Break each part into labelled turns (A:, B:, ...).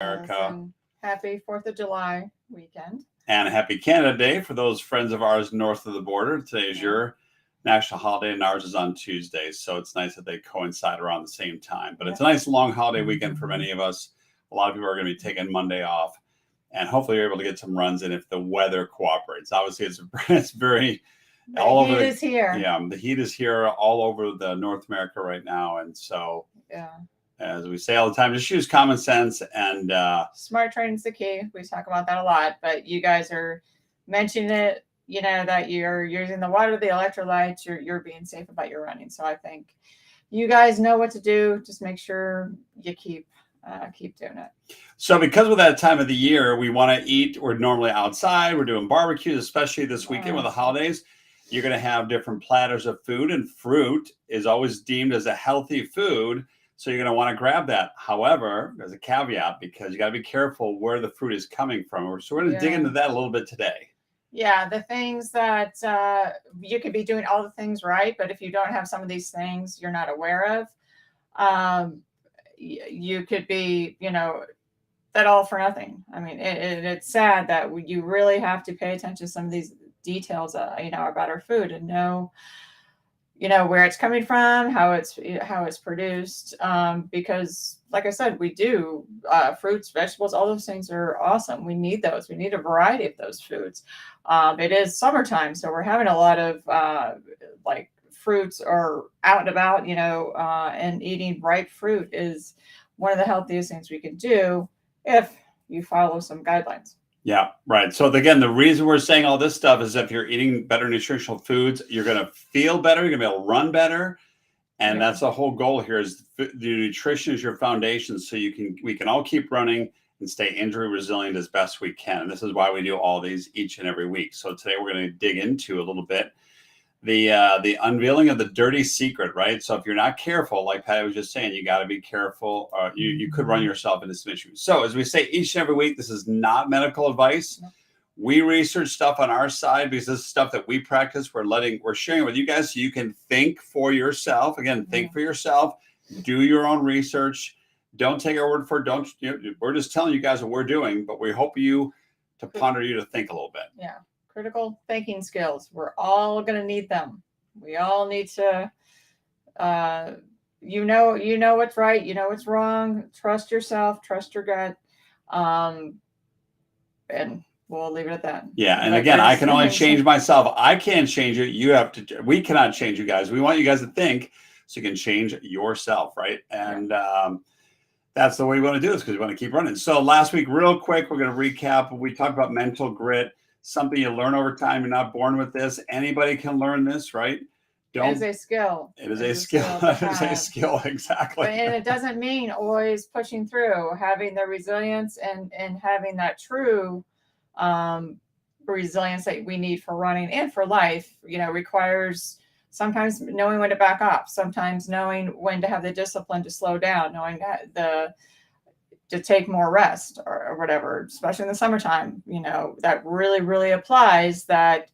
A: America.
B: And happy 4th of July weekend.
A: And happy Canada Day for those friends of ours north of the border. Today is your national holiday, and ours is on Tuesday. So it's nice that they coincide around the same time. But it's a nice long holiday weekend for many of us. A lot of people are going to be taking Monday off. And hopefully you're able to get some runs in if the weather cooperates. Obviously, it's very
B: all over. The heat is here.
A: Yeah, the heat is here all over the North America right now. And so, as we say all the time, just use common sense and
B: smart training is the key. We talk about that a lot, but you guys are mentioning it, that you're using the water, the electrolytes, you're being safe about your running. So I think you guys know what to do. Just make sure you keep doing it.
A: So because of that time of the year, we want to eat. We're normally outside. We're doing barbecues, especially this weekend with the holidays. You're going to have different platters of food, and fruit is always deemed as a healthy food. So you're going to want to grab that. However, there's a caveat because you got to be careful where the fruit is coming from. So we're going to dig into that a little bit today.
B: Yeah, the things that you could be doing all the things right, but if you don't have some of these things you're not aware of, you could be, that all for nothing. I mean, it's sad that you really have to pay attention to some of these details, about our food and know, where it's coming from, how it's produced. Because like I said, we do fruits, vegetables, all those things are awesome. We need those. We need a variety of those foods. It is summertime, so we're having a lot of fruits are out and about, and eating ripe fruit is one of the healthiest things we can do if you follow some guidelines.
A: Yeah, right. So again, the reason we're saying all this stuff is if you're eating better nutritional foods, you're going to feel better, you're going to be able to run better. And that's the whole goal here is the nutrition is your foundation. So we can all keep running and stay injury resilient as best we can. And this is why we do all these each and every week. So today we're going to dig into a little bit the unveiling of the dirty secret, right? So if you're not careful, like Patty was just saying, you got to be careful. You could run yourself into some issues. So as we say each and every week, this is not medical advice. No. We research stuff on our side because this is stuff that we practice. We're sharing it with you guys so you can think for yourself. Again, think for yourself. Do your own research. Don't take our word for it. We're just telling you guys what we're doing, but we hope you to ponder you to think a little bit.
B: Yeah. Critical thinking skills. We're all going to need them. We all need to, you know what's right. You know what's wrong. Trust yourself. Trust your gut. And we'll leave it at that.
A: Yeah. And again, I can only change myself. I can't change it. We cannot change you guys. We want you guys to think so you can change yourself. Right. And, that's the way we want to do this because we want to keep running. So last week, real quick, we're going to recap. We talked about mental grit. Something you learn over time. You're not born with this. Anybody can learn this, right?
B: It is a skill.
A: It is a skill. It is a skill, exactly.
B: And it doesn't mean always pushing through. Having the resilience and having that true resilience that we need for running and for life, requires sometimes knowing when to back up, sometimes knowing when to have the discipline to slow down, knowing to take more rest or whatever, especially in the summertime, that really, really applies. That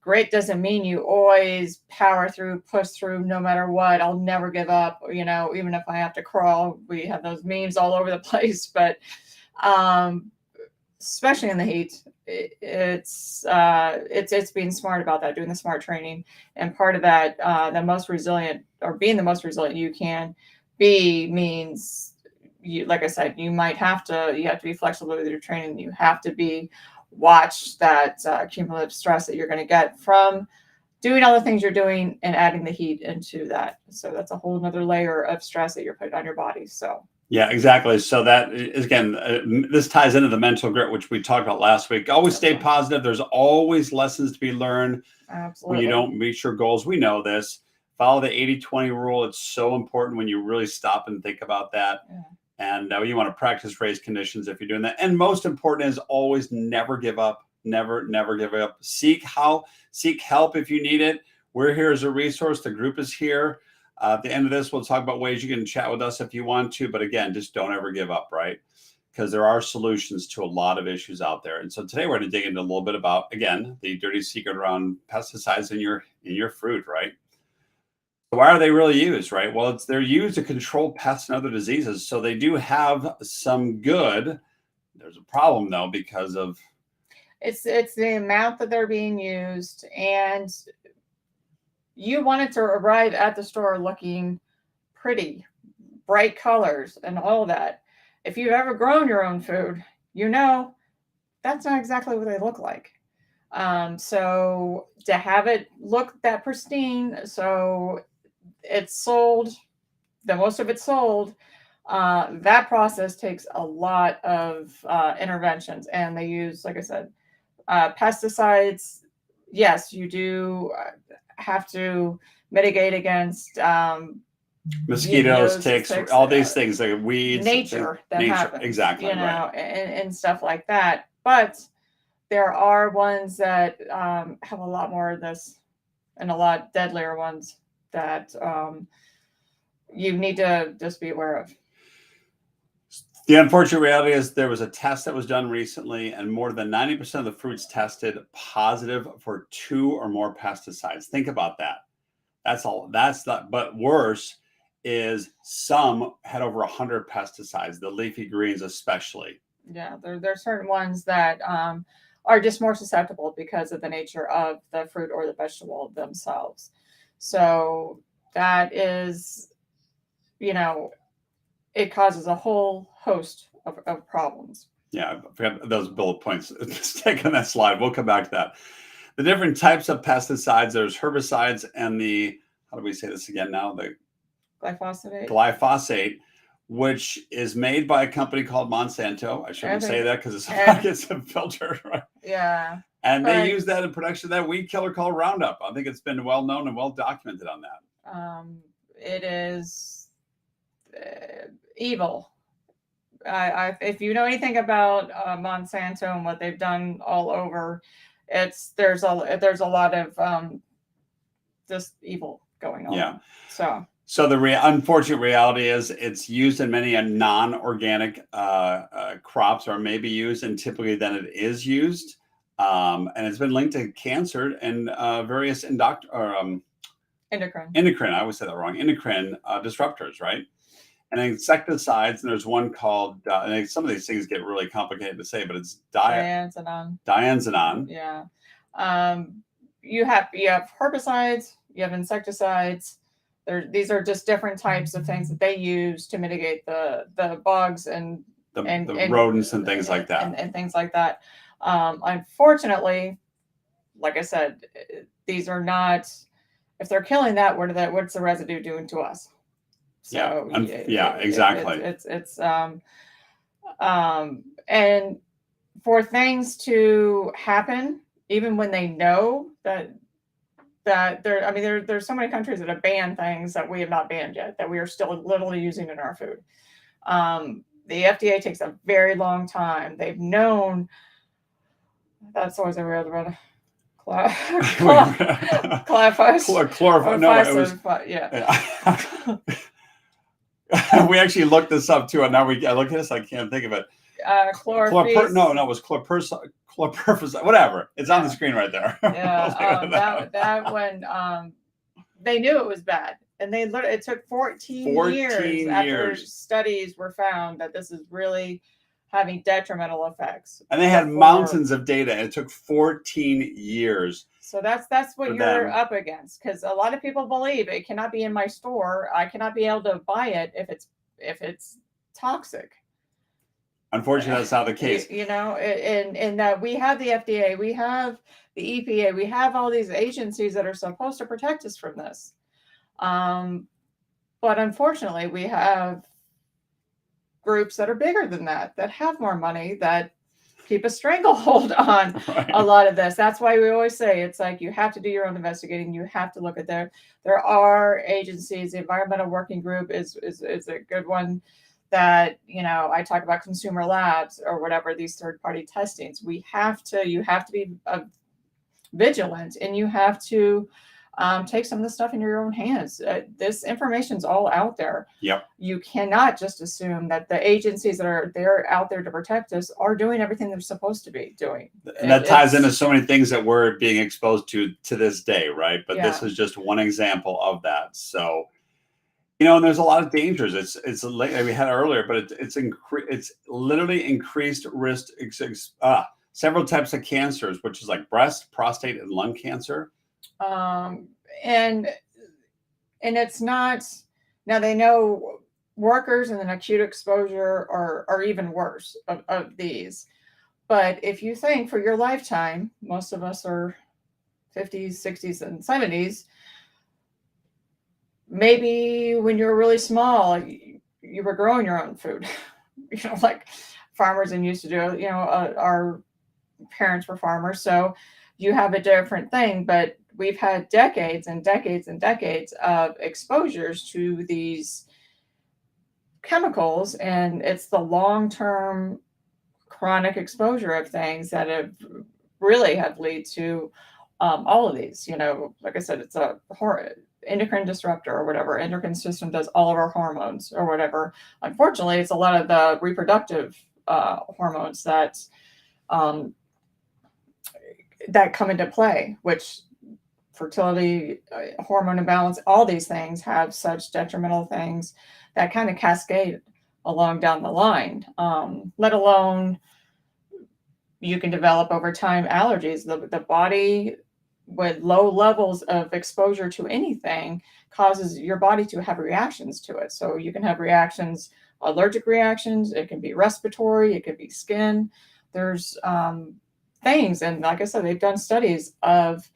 B: great doesn't mean you always power through, push through, no matter what. I'll never give up, even if I have to crawl. We have those memes all over the place, but especially in the heat, it's being smart about that, doing the smart training. And part of that, the most resilient or being the most resilient you can be means, like I said, you have to be flexible with your training. You have to watch that cumulative stress that you're going to get from doing all the things you're doing and adding the heat into that. So that's a whole nother layer of stress that you're putting on your body. So
A: yeah, exactly. So that is, again, this ties into the mental grit, which we talked about last week. Always stay positive. There's always lessons to be learned.
B: Absolutely.
A: When you don't meet your goals. We know this. Follow the 80-20 rule. It's so important when you really stop and think about that. Yeah. And you want to practice race conditions if you're doing that. And most important is always never give up. Never give up. Seek help if you need it. We're here as a resource. The group is here. At the end of this, we'll talk about ways you can chat with us if you want to. But again, just don't ever give up, right? Because there are solutions to a lot of issues out there. And so today we're going to dig into a little bit about, again, the dirty secret around pesticides in your fruit, right? Why are they really used, right? Well, they're used to control pests and other diseases, so they do have some good. There's a problem though because of
B: It's the amount that they're being used, and you want it to arrive at the store looking pretty, bright colors, and all that. If you've ever grown your own food, you know that's not exactly what they look like. So to have it look that pristine, so it's sold, the most of it's sold, that process takes a lot of interventions, and they use, like I said, pesticides. Yes, you do have to mitigate against
A: mosquitoes, ticks, all these things like weeds,
B: nature that happens,
A: exactly,
B: you know,
A: right.
B: and stuff like that. But there are ones that have a lot more of this, and a lot deadlier ones that you need to just be aware of.
A: The unfortunate reality is there was a test that was done recently, and more than 90% of the fruits tested positive for 2 or more pesticides. Think about that. That's all. That's not. But worse is some had over 100 pesticides. The leafy greens, especially.
B: Yeah, there are certain ones that are just more susceptible because of the nature of the fruit or the vegetable themselves. So that is, you know, it causes a whole host of problems.
A: Yeah, I forgot those bullet points. Let's take on that slide. We'll come back to that. The different types of pesticides. There's herbicides and the, how do we say this again now? The glyphosate, which is made by a company called Monsanto. I shouldn't say that because it's like it's a filter, right?
B: Yeah.
A: And they use that in production of that weed killer called Roundup. I think it's been well known and well documented on that.
B: It is evil. If you know anything about Monsanto and what they've done all over, there's a lot of just evil going on.
A: Yeah.
B: So
A: the unfortunate reality is it's used in many non-organic crops, or maybe used, and typically then it is used, and it's been linked to cancer and various endocrine. I always say that wrong. Endocrine disruptors, right? And insecticides, and there's one called, and some of these things get really complicated to say, but it's diazinon.
B: Yeah. You have herbicides, you have insecticides. These are just different types of things that they use to mitigate the bugs and
A: the rodents and things like that.
B: And things like that. Unfortunately, like I said, these are not, if they're killing that, what's the residue doing to us? So
A: exactly.
B: And for things to happen, even when they know that there's so many countries that have banned things that we have not banned yet, that we are still literally using in our food. The FDA takes a very long time. They've known, that's always a weird word.
A: We actually looked this up too, and now I look at this, I can't think of it. It was chlorpyrifos, whatever. It's on the screen right there.
B: Yeah, that when they knew it was bad, and it took 14 years after studies were found that this is really having detrimental effects.
A: And they had mountains of data, and it took 14 years.
B: So that's what you're up against, because a lot of people believe it cannot be in my store. I cannot be able to buy it if it's toxic.
A: Unfortunately, that's not the case.
B: And that we have the FDA, we have the EPA, we have all these agencies that are supposed to protect us from this. But unfortunately, we have groups that are bigger than that have more money, that keep a stranglehold on a lot of this. That's why we always say it's like you have to do your own investigating. You have to look at there are agencies. The Environmental Working Group is a good one that, I talk about consumer labs or whatever, these third-party testings. You have to be vigilant, and you have to take some of the stuff in your own hands. This information's all out there.
A: Yep.
B: You cannot just assume that the agencies that are there out there to protect us are doing everything they're supposed to be doing.
A: And that ties into so many things that we're being exposed to this day, right? But this is just one example of that. So, and there's a lot of dangers. It's like we had earlier, but it's literally increased risk. Several types of cancers, which is like breast, prostate, and lung cancer.
B: And it's not, now they know workers and an acute exposure are even worse of these. But if you think for your lifetime, most of us are 50s, 60s, and 70s, maybe when you were really small, you were growing your own food, like farmers and used to do, our parents were farmers. So you have a different thing, but we've had decades and decades and decades of exposures to these chemicals, and it's the long-term chronic exposure of things that have lead to all of these. Like I said, it's a endocrine disruptor or whatever. Endocrine system does all of our hormones or whatever. Unfortunately, it's a lot of the reproductive hormones that come into play, which fertility, hormone imbalance, all these things have such detrimental things that kind of cascade along down the line. Let alone you can develop over time allergies. The body with low levels of exposure to anything causes your body to have reactions to it. So you can have reactions, allergic reactions. It can be respiratory. It could be skin. There's things, and like I said, they've done studies of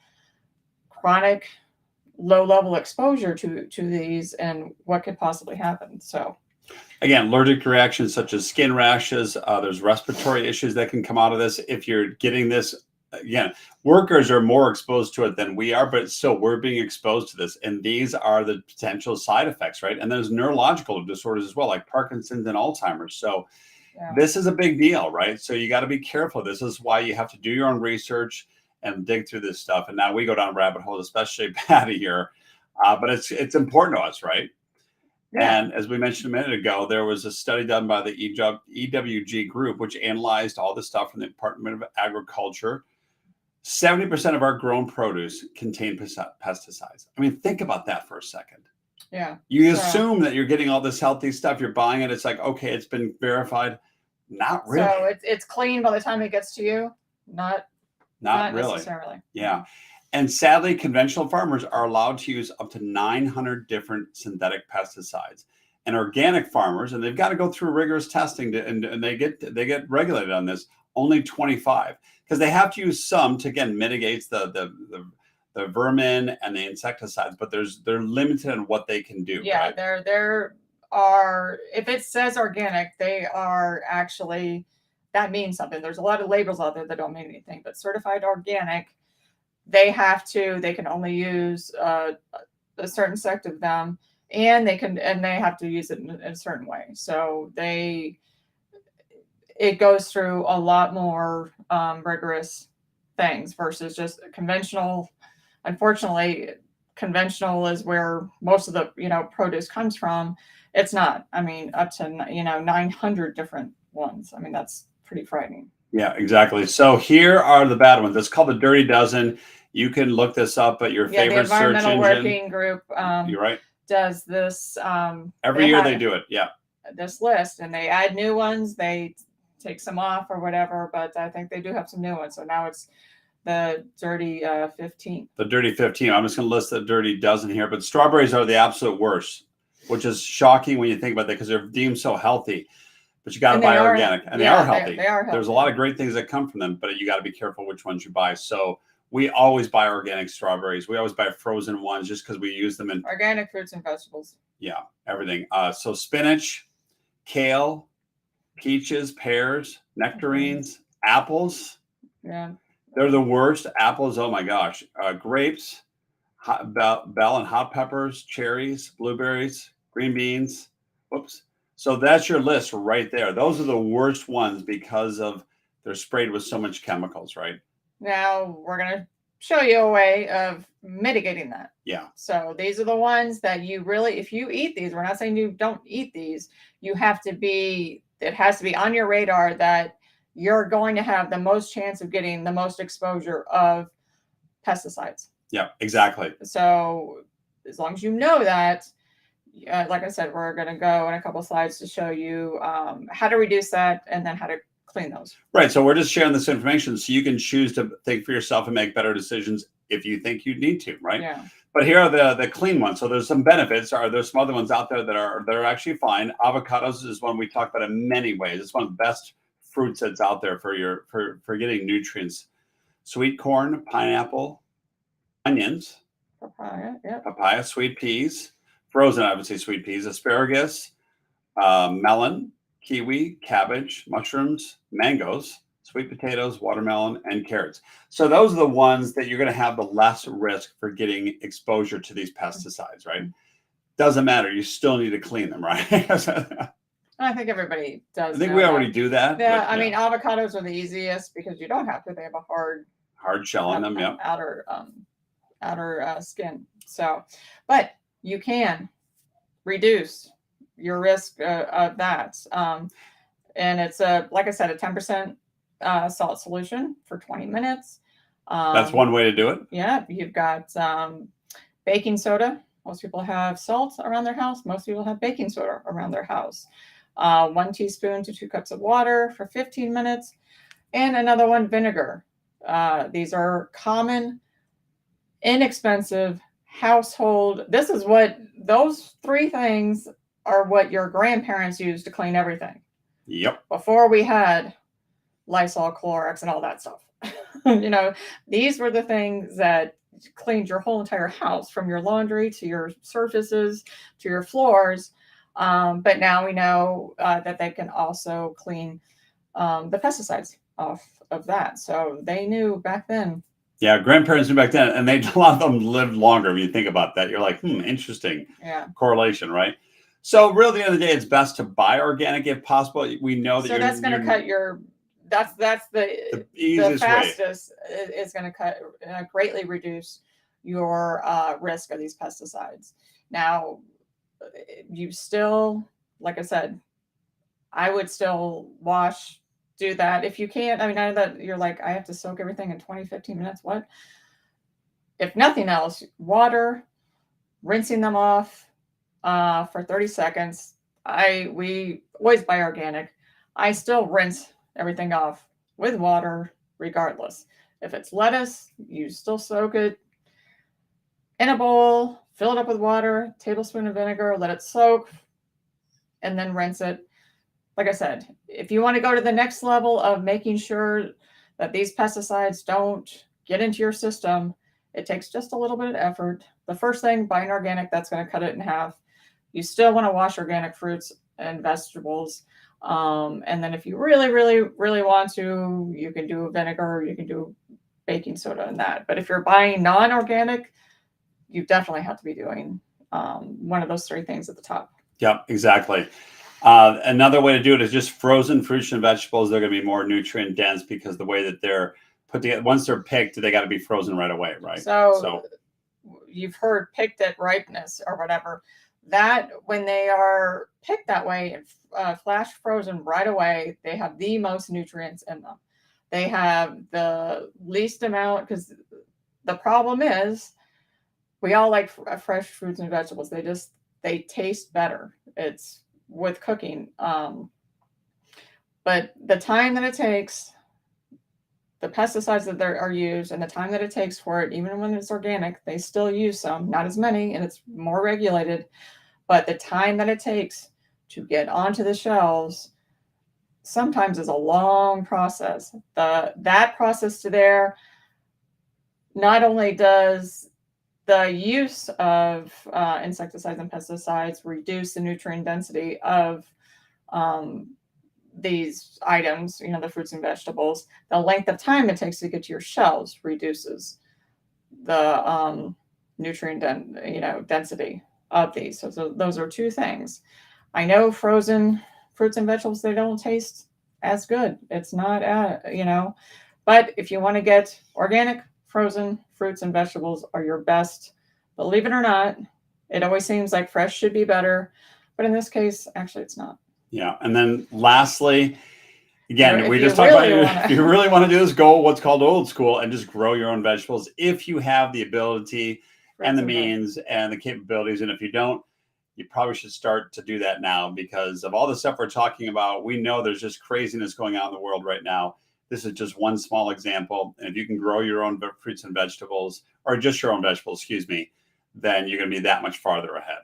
B: chronic low-level exposure to these and what could possibly happen. So
A: again, allergic reactions such as skin rashes, there's respiratory issues that can come out of this. If you're getting this, again, workers are more exposed to it than we are, but still we're being exposed to this. And these are the potential side effects, right? And there's neurological disorders as well, like Parkinson's and Alzheimer's. So this is a big deal, right? So you got to be careful. This is why you have to do your own research and dig through this stuff. And now we go down rabbit holes, especially Patty here. But it's important to us, right? Yeah. And as we mentioned a minute ago, there was a study done by the EWG group, which analyzed all the stuff from the Department of Agriculture. 70% of our grown produce contain pesticides. I mean, think about that for a second.
B: Yeah.
A: You assume that you're getting all this healthy stuff. You're buying it. It's like, okay, it's been verified. Not really.
B: So it's clean by the time it gets to you. Not really. Necessarily.
A: Yeah. And sadly, conventional farmers are allowed to use up to 900 different synthetic pesticides. And organic farmers, and they've got to go through rigorous testing and they get regulated on this, only 25, because they have to use some to, again, mitigate the vermin and the insecticides, but they're limited on what they can do.
B: Yeah,
A: right?
B: there are, if it says organic, they are actually, that means something. There's a lot of labels out there that don't mean anything, but certified organic, they can only use a certain sect of them, and they have to use it in a certain way. So it goes through a lot more rigorous things versus just conventional. Unfortunately, conventional is where most of the produce comes from. It's not. I mean, up to 900 different ones. I mean, that's pretty frightening.
A: Yeah, exactly. So here are the bad ones. It's called the Dirty Dozen. You can look this up at your favorite search engine.
B: The Environmental Working Group.
A: You're right.
B: Does this
A: every year? They do it. Yeah.
B: This list, and they add new ones. They take some off or whatever, but I think they do have some new ones. So now it's the Dirty 15.
A: The Dirty 15. I'm just going to list the Dirty Dozen here, but strawberries are the absolute worst, which is shocking when you think about that because they're deemed so healthy. But you got to buy organic, and they are healthy.
B: They are healthy.
A: There's a lot of great things that come from them, but you got to be careful which ones you buy. So we always buy organic strawberries. We always buy frozen ones just because we use them in
B: organic fruits and vegetables.
A: Yeah, everything. So spinach, kale, peaches, pears, nectarines, apples.
B: Yeah,
A: they're the worst. Apples, oh my gosh. Grapes, bell and hot peppers, cherries, blueberries, green beans. Whoops. So that's your list right there. Those are the worst ones because they're sprayed with so much chemicals, right?
B: Now we're going to show you a way of mitigating that.
A: Yeah.
B: So these are the ones that you really, if you eat these, we're not saying you don't eat these, you have to be, it has to be on your radar that you're going to have the most chance of getting the most exposure of pesticides.
A: Yeah, exactly.
B: So as long as you know that, like I said, we're going to go in a couple slides to show you how to reduce that and then how to clean those.
A: Right. So we're just sharing this information so you can choose to think for yourself and make better decisions if you think you need to, right?
B: Yeah.
A: But here are the clean ones. So there's some benefits. There's some other ones out there that are actually fine. Avocados is one we talk about in many ways. It's one of the best fruits that's out there for getting nutrients. Sweet corn, pineapple, onions, papaya, sweet peas, frozen, obviously sweet peas, asparagus, melon, kiwi, cabbage, mushrooms, mangoes, sweet potatoes, watermelon, and carrots. So those are the ones that you're going to have the less risk for getting exposure to these pesticides, right? Doesn't matter. You still need to clean them, right?
B: I think everybody does.
A: I think we already do that.
B: Yeah,
A: but,
B: I mean, avocados are the easiest because you don't have to. They have a hard
A: shell on them, yeah.
B: outer skin. So, but you can reduce your risk of that. And it's like I said, a 10% salt solution for 20 minutes.
A: That's one way to do it.
B: Yeah, you've got baking soda. Most people have salt around their house. Most people have baking soda around their house. 1 teaspoon to 2 cups of water for 15 minutes. And another one, vinegar. These are common, inexpensive household. This is what those 3 things are what your grandparents used to clean everything.
A: Yep.
B: Before we had Lysol, Clorox, and all that stuff. You know, these were the things that cleaned your whole entire house, from your laundry to your surfaces to your floors. But now we know that they can also clean the pesticides off of that. So they knew back then.
A: Yeah, grandparents knew back then, and a lot of them lived longer. When you think about that, you're like, interesting correlation, right? So really, at the end of the day, it's best to buy organic if possible. We know that.
B: So that's going to cut your. That's the
A: easiest
B: fastest.
A: way.
B: Is going to cut greatly reduce your risk of these pesticides. Now, you still, like I said, I would still do that if you can't. I mean, I know that you're like, I have to soak everything in 20, 15 minutes. What? If nothing else, water, rinsing them off for 30 seconds. We always buy organic. I still rinse everything off with water regardless. If it's lettuce, you still soak it in a bowl, fill it up with water, tablespoon of vinegar, let it soak, and then rinse it. Like I said, if you want to go to the next level of making sure that these pesticides don't get into your system, it takes just a little bit of effort. The first thing, buy an organic, that's going to cut it in half. You still want to wash organic fruits and vegetables. And then if you really, really, really want to, you can do vinegar, you can do baking soda in that. But if you're buying non-organic, you definitely have to be doing one of those 3 things at the top.
A: Yep, exactly. Another way to do it is just frozen fruits and vegetables. They're going to be more nutrient dense because the way that they're put together, once they're picked, they got to be frozen right away, right?
B: So you've heard picked at ripeness or whatever. That when they are picked that way and flash frozen right away, they have the most nutrients in them. They have the least amount, because the problem is we all like fresh fruits and vegetables. They taste better. It's with cooking. But the time that it takes, the pesticides that are used, and the time that it takes for it, even when it's organic, they still use some, not as many, and it's more regulated. But the time that it takes to get onto the shelves sometimes is a long process. That process to there, not only does the use of insecticides and pesticides reduce the nutrient density of these items, the fruits and vegetables, the length of time it takes to get to your shelves reduces the nutrient density of these. So those are 2 things. I know frozen fruits and vegetables, they don't taste as good. It's not, but if you want to get organic frozen fruits and vegetables are your best. Believe it or not, it always seems like fresh should be better, but in this case, actually, it's not.
A: Yeah. And then lastly, again,
B: If
A: we
B: you
A: just talked about
B: really
A: if you really want to do this, go what's called old school and just grow your own vegetables if you have the ability and the means and the capabilities. And if you don't, you probably should start to do that now, because of all the stuff we're talking about. We know there's just craziness going on in the world right now. This is just one small example. And if you can grow your own fruits and vegetables, or just your own vegetables, excuse me, then you're going to be that much farther ahead.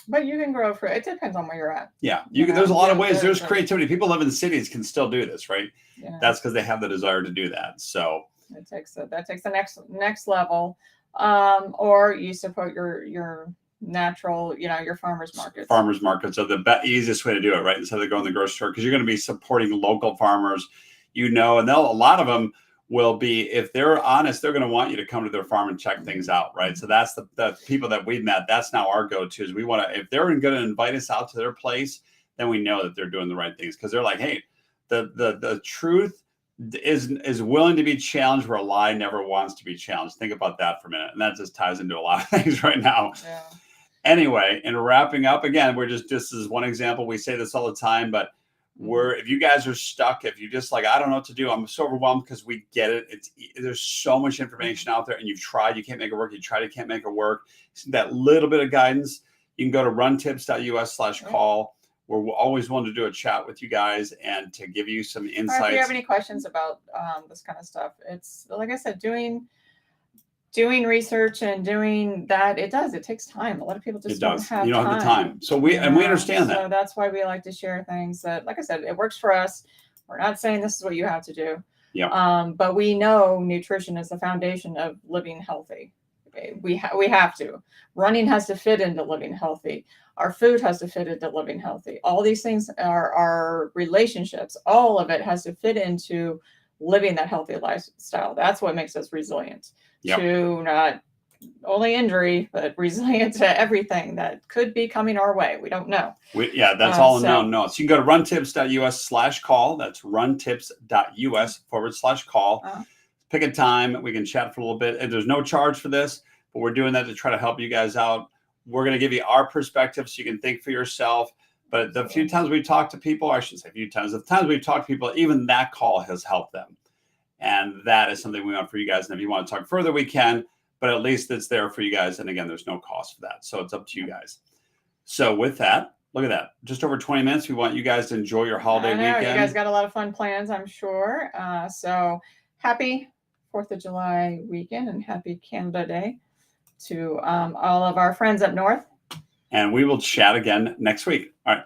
B: But you can grow fruit. It depends on where you're at.
A: Yeah, there's a lot of ways. There's creativity. People live in cities can still do this, right?
B: Yeah.
A: That's because they have the desire to do that. So
B: that takes the next level, or you support your natural, your farmers markets.
A: Farmers markets are the easiest way to do it, right? Instead of going to the grocery store, because you're going to be supporting local farmers, and a lot of them will be, if they're honest, they're going to want you to come to their farm and check things out, right? So that's the people that we've met. That's now our go-tos. We want to, if they're going to invite us out to their place, then we know that they're doing the right things, because they're like, hey, the truth is willing to be challenged, where a lie never wants to be challenged. Think about that for a minute. And that just ties into a lot of things right now.
B: Yeah.
A: Anyway, in wrapping up, again, this is one example. We say this all the time, but if you guys are stuck, if you just like, I don't know what to do, I'm so overwhelmed, because we get it. There's so much information out there, and you've tried, you can't make it work. You tried, you can't make it work. That little bit of guidance, you can go to runtips.us/call. We're always willing to do a chat with you guys and to give you some insights.
B: Or if you have any questions about this kind of stuff, it's like I said, doing research and doing that, it takes time. A lot of people just don't have time.
A: You don't have the time. So we understand that.
B: So that's why we like to share things that, like I said, it works for us. We're not saying this is what you have to do.
A: Yeah.
B: But we know nutrition is the foundation of living healthy. We have to. Running has to fit into living healthy. Our food has to fit into living healthy. All these things are our relationships. All of it has to fit into living that healthy lifestyle. That's what makes us resilient to not only injury, but resilient to everything that could be coming our way. We don't know.
A: That's all unknown. No. So you can go to runtips.us/call. That's runtips.us/call. Pick a time. We can chat for a little bit. And there's no charge for this, but we're doing that to try to help you guys out. We're going to give you our perspective so you can think for yourself. But the few times we talk to people, I shouldn't say a few times, the times we've talked to people, even that call has helped them. And that is something we want for you guys. And if you want to talk further, we can, but at least it's there for you guys. And again, there's no cost for that. So it's up to you guys. So with that, look at that. Just over 20 minutes. We want you guys to enjoy your holiday weekend.
B: You guys got a lot of fun plans, I'm sure. So happy 4th of July weekend and happy Canada Day to all of our friends up north.
A: And we will chat again next week. All right.